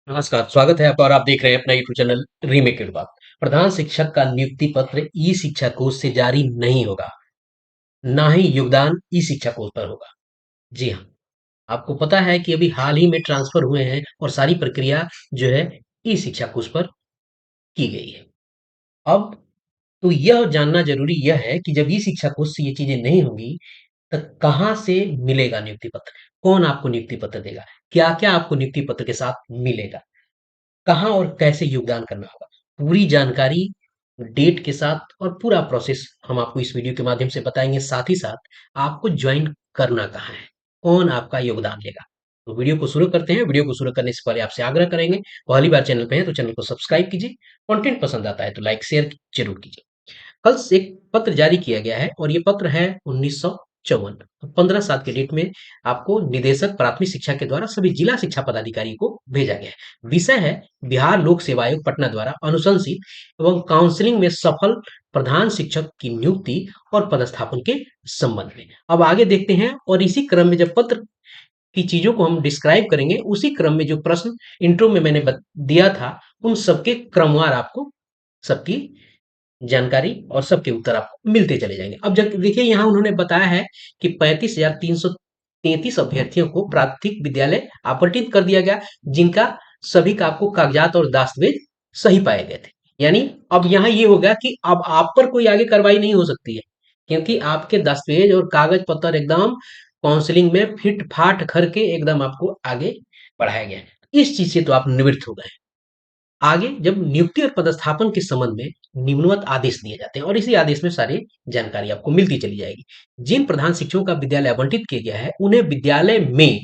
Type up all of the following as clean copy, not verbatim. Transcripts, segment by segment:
नमस्कार, स्वागत है आपका और आप देख रहे हैं अपना यूट्यूब चैनल रीमेक की बात। प्रधान शिक्षक का नियुक्ति पत्र ई शिक्षा कोष से जारी नहीं होगा, ना ही योगदान ई शिक्षा कोष पर होगा। जी हाँ, आपको पता है कि अभी हाल ही में ट्रांसफर हुए हैं और सारी प्रक्रिया जो है ई शिक्षा कोष पर की गई है। अब तो यह जानना जरूरी यह है कि जब ई शिक्षा कोष से ये चीजें नहीं होंगी, तो कहाँ से मिलेगा नियुक्ति पत्र? कौन आपको नियुक्ति पत्र देगा? क्या-क्या आपको नियुक्ति पत्र के साथ मिलेगा? कहाँ और कैसे योगदान करना होगा? पूरी जानकारी डेट के साथ और पूरा प्रोसेस हम आपको इस वीडियो के माध्यम से बताएँगे। साथ ही साथ आपको जॉइन करना कहाँ है? कौन आपका योगदान देगा? तो वीडियो को शुरू करते हैं। वीडियो को शुरू करने से पहले आपसे आग्रह करेंगे, पहली बार चैनल पे हैं तो चैनल को सब्सक्राइब कीजिए। कंटेंट पसंद आता है तो लाइक शेयर ज़रूर कीजिए। कल से एक पत्र जारी किया गया है और ये पत्र है 1954। 15/7 के डेट में आपको निदेशक प्राथमिक शिक्षा के द्वारा सभी जिला शिक्षा पदाधिकारी को भेजा गया है। विषय है बिहार लोक सेवा आयोग पटना द्वारा अनुशंसित एवं काउंसलिंग में सफल प्रधान शिक्षक की नियुक्ति और पदस्थापन के संबंध में। अब आगे देखते हैं और इसी क्रम में जब पत्र की चीजों को हम डिस्क्राइब करेंगे, उसी क्रम में जो प्रश्न इंट्रो में मैंने दिया था, उन सबके क्रमवार आपको सबकी जानकारी और सबके उत्तर आपको मिलते चले जाएंगे। अब जब देखिए यहाँ उन्होंने बताया है कि 35,333 अभ्यर्थियों को प्राथमिक विद्यालय आवंटित कर दिया गया, जिनका सभी का आपको कागजात और दस्तावेज सही पाए गए थे। यानी अब यहाँ ये हो गया कि अब आप पर कोई आगे कार्रवाई नहीं हो सकती है, क्योंकि आपके दस्तावेज और कागज पत्र एकदम काउंसलिंग में फिट फाट करके एकदम आपको आगे बढ़ाया गया है। इस चीज से तो आप निवृत्त हो गए। आगे जब नियुक्ति और पदस्थापन के संबंध में निम्नवत आदेश दिए जाते हैं और इसी आदेश में सारी जानकारी आपको मिलती चली जाएगी। जिन प्रधान शिक्षकों का विद्यालय आवंटित किया गया है, उन्हें विद्यालय में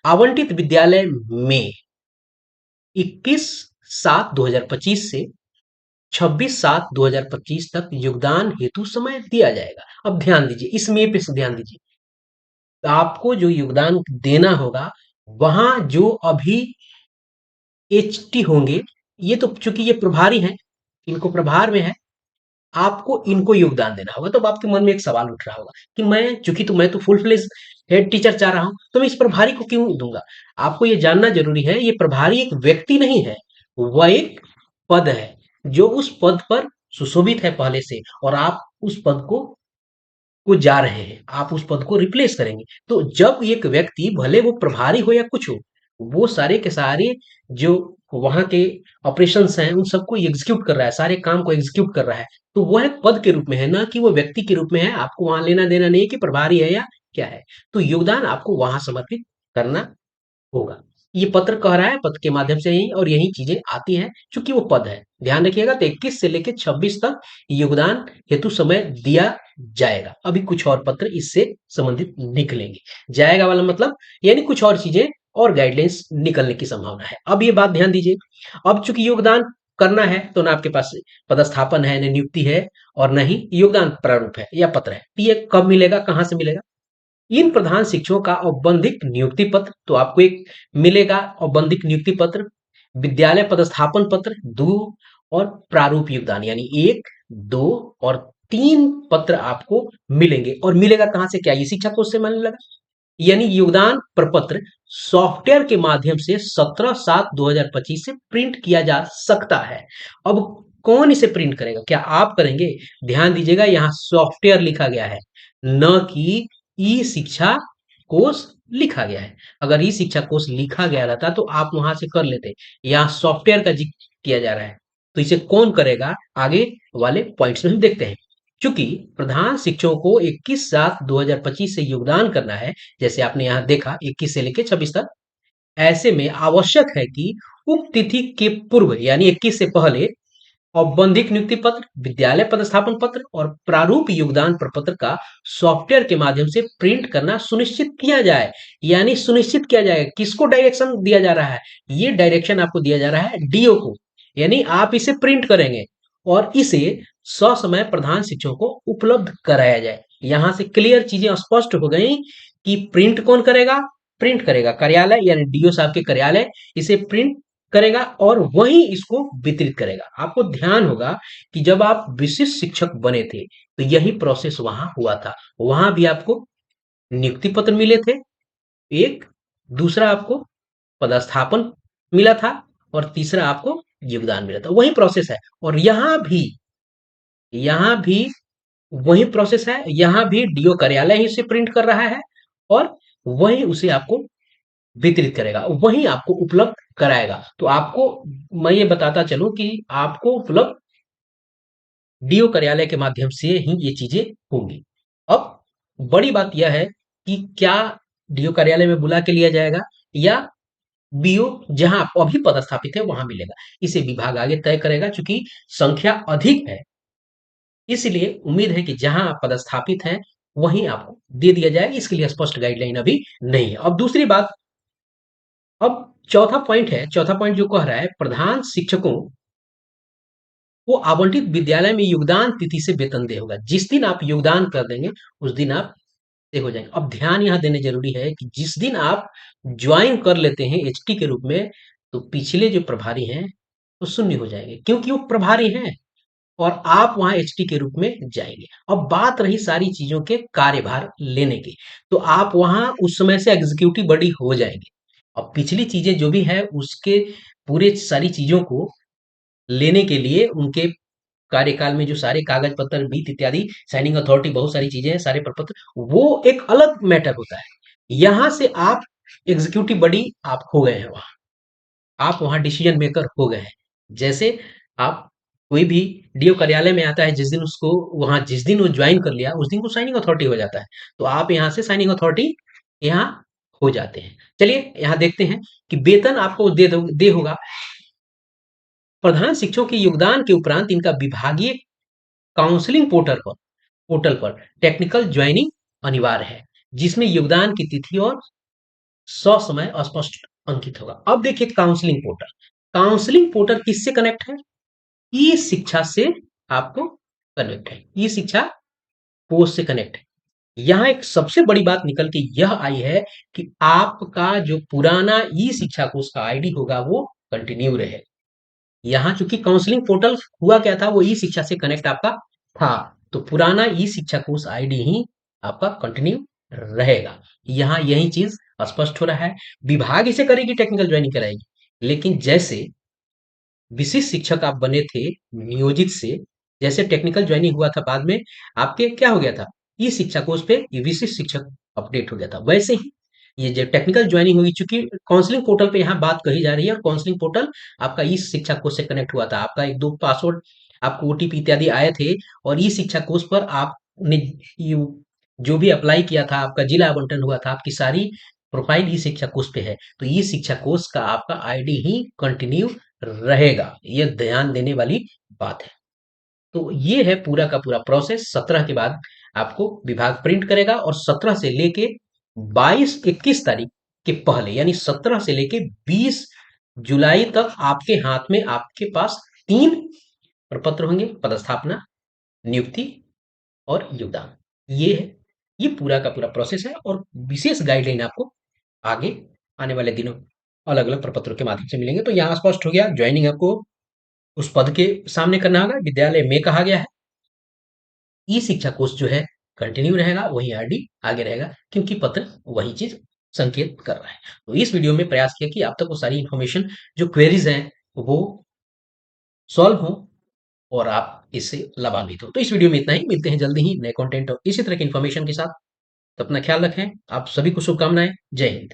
आवंटित विद्यालय में 21/7/2025 से 26/7/2025 तक योगदान हेतु समय दिया जाएगा। अब ध्यान दीजिए, इस में पे ध्यान दीजिए, आपको जो योगदान देना होगा, वहां जो अभी एचटी होंगे, ये तो चूंकि ये प्रभारी हैं, इनको प्रभार में है, आपको इनको योगदान देना होगा। तो अब आपके मन में एक सवाल उठ रहा होगा कि मैं तो फुल फ्लेज हेड टीचर चाह रहा हूं, तो मैं इस प्रभारी को क्यों दूंगा? आपको ये जानना जरूरी है, ये प्रभारी एक व्यक्ति नहीं है, वह एक पद है, जो उस पद पर सुशोभित है पहले से, और आप उस पद को जा रहे हैं, आप उस पद को रिप्लेस करेंगे। तो जब एक व्यक्ति, भले वो प्रभारी हो या कुछ हो, वो सारे के सारे जो वहां के ऑपरेशंस हैं उन सबको एग्जीक्यूट कर रहा है, सारे काम को एग्जीक्यूट कर रहा है, तो वह एक पद के रूप में है, ना कि वो व्यक्ति के रूप में है। आपको वहां लेना देना नहीं है कि प्रभारी है या क्या है। तो योगदान आपको वहां समर्पित करना होगा। ये पत्र कह रहा है, पत्र के माध्यम से ही और यही चीजें आती हैं, चूंकि वो पद है। ध्यान रखिएगा, तो 21 से लेकर 26 तक योगदान हेतु समय दिया जाएगा। अभी कुछ और पत्र इससे संबंधित निकलेंगे। जाएगा वाला मतलब यानी कुछ और चीजें और गाइडलाइंस निकलने की संभावना है। अब ये बात ध्यान दीजिए, अब चूंकि योगदान करना है तो ना आपके पास पदस्थापन है, न नियुक्ति है, और न ही योगदान प्रारूप है या पत्र है। तो ये कब मिलेगा, कहां से मिलेगा? इन प्रधान शिक्षकों का औपबंधिक नियुक्ति पत्र तो आपको एक मिलेगा, औपबंधिक नियुक्ति पत्र, विद्यालय पदस्थापन पत्र 2, और प्रारूप योगदान यानी 1, 2 और 3 पत्र आपको मिलेंगे। और मिलेगा कहां से? क्या ये शिक्षा कोष से मिलने लगा? यानी योगदान प्रपत्र सॉफ्टवेयर के माध्यम से 17/7/2025 से प्रिंट किया जा सकता है। अब कौन इसे प्रिंट करेगा? क्या आप करेंगे? ध्यान दीजिएगा, यहाँ सॉफ्टवेयर लिखा गया है, न कि ई शिक्षा कोष लिखा गया है। अगर ई शिक्षा कोष लिखा गया रहता तो आप वहां से कर लेते। यहाँ सॉफ्टवेयर का जिक्र किया जा रहा है, तो इसे कौन करेगा? आगे वाले पॉइंट्स में हम देखते हैं। चूंकि प्रधान शिक्षकों को 21/7/2025 से योगदान करना है, जैसे आपने यहाँ देखा 21 से लेकर 26 तक, ऐसे में आवश्यक है कि उक्त तिथि के पूर्व यानी 21 से पहले औपबंधिक नियुक्ति पत्र, विद्यालय पदस्थापन पत्र और प्रारूप योगदान प्रपत्र का सॉफ्टवेयर के माध्यम से प्रिंट करना सुनिश्चित किया जाए। यानी सुनिश्चित किया जाएगा, किसको डायरेक्शन दिया जा रहा है? ये डायरेक्शन आपको दिया जा रहा है डीओ को, यानी आप इसे प्रिंट करेंगे और इसे ससमय प्रधान शिक्षकों को उपलब्ध कराया जाए। यहां से क्लियर चीजें स्पष्ट हो गई कि प्रिंट कौन करेगा? प्रिंट करेगा कार्यालय यानी डीओ साहब के कार्यालय इसे प्रिंट करेगा और वही इसको वितरित करेगा। आपको ध्यान होगा कि जब आप विशिष्ट शिक्षक बने थे तो यही प्रोसेस वहां हुआ था। वहां भी आपको नियुक्ति पत्र मिले थे, एक दूसरा आपको पदस्थापन मिला था, और तीसरा आपको योगदान मिला था, वही प्रोसेस है। और यहाँ भी वही प्रोसेस है, यहाँ भी डीओ कार्यालय ही उसे प्रिंट कर रहा है और वही उसे आपको वितरित करेगा, वही आपको उपलब्ध कराएगा। तो आपको मैं ये बताता चलूं कि आपको उपलब्ध डीओ कार्यालय के माध्यम से ही ये चीजें होंगी। अब बड़ी बात यह है कि क्या डीओ कार्यालय में बुला के लिया जाएगा या बीओ जहां आप अभी पदस्थापित है वहां मिलेगा, इसे विभाग आगे तय करेगा। चूंकि संख्या अधिक है, इसलिए उम्मीद है कि जहां आप पदस्थापित हैं वहीं आपको दे दिया जाए, इसके लिए स्पष्ट गाइडलाइन अभी नहीं है। अब दूसरी बात, अब चौथा पॉइंट जो कह रहा है, प्रधान शिक्षकों को आवंटित विद्यालय में योगदान तिथि से वेतन दे होगा। जिस दिन आप योगदान कर देंगे उस दिन आप से हो जाएंगे। अब ध्यान यहाँ देने जरूरी है कि जिस दिन आप ज्वाइन कर लेते हैं एचटी के रूप में, तो पिछले जो प्रभारी हैं तो शून्य हो जाएंगे, क्योंकि वो प्रभारी हैं और आप वहां एचटी के रूप में जाएंगे। अब बात रही सारी चीजों के कार्यभार लेने की, तो आप वहां उस समय से एग्जीक्यूटिव बॉडी हो जाएंगे। अब पिछली चीजें जो भी है उसके पूरे सारी चीजों को लेने के लिए उनके कार्यकाल में जो सारे कागज पत्र वित्त इत्यादि साइनिंग अथॉरिटी बहुत सारी चीजें हैं, सारे प्रपत्र, वो एक अलग मैटर होता है। यहां से आप एग्जीक्यूटिव बॉडी आप हो गए हैं, वहां आप वहां डिसीजन मेकर हो गए हैं। जैसे आप कोई भी डीओ कार्यालय में आता है, जिस दिन उसको वहां जिस दिन वो ज्वाइन कर लिया उस दिन को साइनिंग अथॉरिटी हो जाता है, तो आप यहाँ से साइनिंग अथॉरिटी यहाँ हो जाते हैं। चलिए यहाँ देखते हैं कि वेतन आपको दे होगा। प्रधान शिक्षकों के योगदान के उपरांत इनका विभागीय काउंसलिंग पोर्टल पर टेक्निकल ज्वाइनिंग अनिवार्य है, जिसमें योगदान की तिथि और समय स्पष्ट अंकित होगा। अब देखिए काउंसलिंग पोर्टल किससे कनेक्ट है? ई शिक्षा से आपको कनेक्ट है, ई शिक्षा कोष से कनेक्ट है। यहाँ एक सबसे बड़ी बात निकल के यह आई है कि आपका जो पुराना ई शिक्षा कोष का आईडी होगा वो कंटिन्यू रहे। यहाँ चूंकि काउंसलिंग पोर्टल हुआ क्या था, वो ई शिक्षा से कनेक्ट आपका था, तो पुराना ई शिक्षा कोर्स आईडी ही आपका कंटिन्यू रहेगा। यहाँ यही चीज स्पष्ट हो रहा है। विभाग इसे करेगी, टेक्निकल ज्वाइनिंग कराएगी, लेकिन जैसे विशिष्ट शिक्षक आप बने थे नियोजित से, जैसे टेक्निकल ज्वाइनिंग हुआ था बाद में आपके क्या हो गया था, ई शिक्षा कोर्स पे ये विशिष्ट शिक्षक अपडेट हो गया था, वैसे ही ये जो टेक्निकल ज्वाइनिंग होगी, चूंकि काउंसलिंग पोर्टल पे यहाँ बात कही जा रही है और काउंसलिंग पोर्टल आपका ई शिक्षा कोर्स से कनेक्ट हुआ था, आपका एक दो पासवर्ड आपको ओटीपी इत्यादि आए थे, और ई शिक्षा कोर्स पर आपने जो भी अप्लाई किया था, आपका जिला आवंटन हुआ था, आपकी सारी प्रोफाइल ई शिक्षा कोर्स पे है, तो ई शिक्षा कोर्स का आपका आईडी ही कंटिन्यू रहेगा। ये ध्यान देने वाली बात है। तो ये है पूरा का पूरा प्रोसेस। 17 के बाद आपको विभाग प्रिंट करेगा और 17 से लेके 22-21 तारीख के पहले, यानी 17 से लेके 20 जुलाई तक आपके हाथ में आपके पास 3 प्रपत्र होंगे: पदस्थापना, नियुक्ति और योगदान। ये है, ये पूरा का पूरा प्रोसेस है और विशेष गाइडलाइन आपको आगे आने वाले दिनों अलग अलग प्रपत्रों के माध्यम से मिलेंगे। तो यहाँ स्पष्ट हो गया, ज्वाइनिंग आपको उस पद के सामने करना होगा, विद्यालय में कहा गया है। ई शिक्षा कोर्स जो है कंटिन्यू रहेगा, वही आरडी आगे रहेगा, क्योंकि पत्र वही चीज संकेत कर रहा है। तो इस वीडियो में प्रयास किया कि आप तक वो सारी इंफॉर्मेशन जो क्वेरीज हैं वो सॉल्व हो और आप इससे लाभान्वित हो। तो इस वीडियो में इतना ही, मिलते हैं जल्दी ही नए कंटेंट और इसी तरह की इंफॉर्मेशन के साथ। तो अपना ख्याल रखें, आप सभी को शुभकामनाएं। जय हिंद।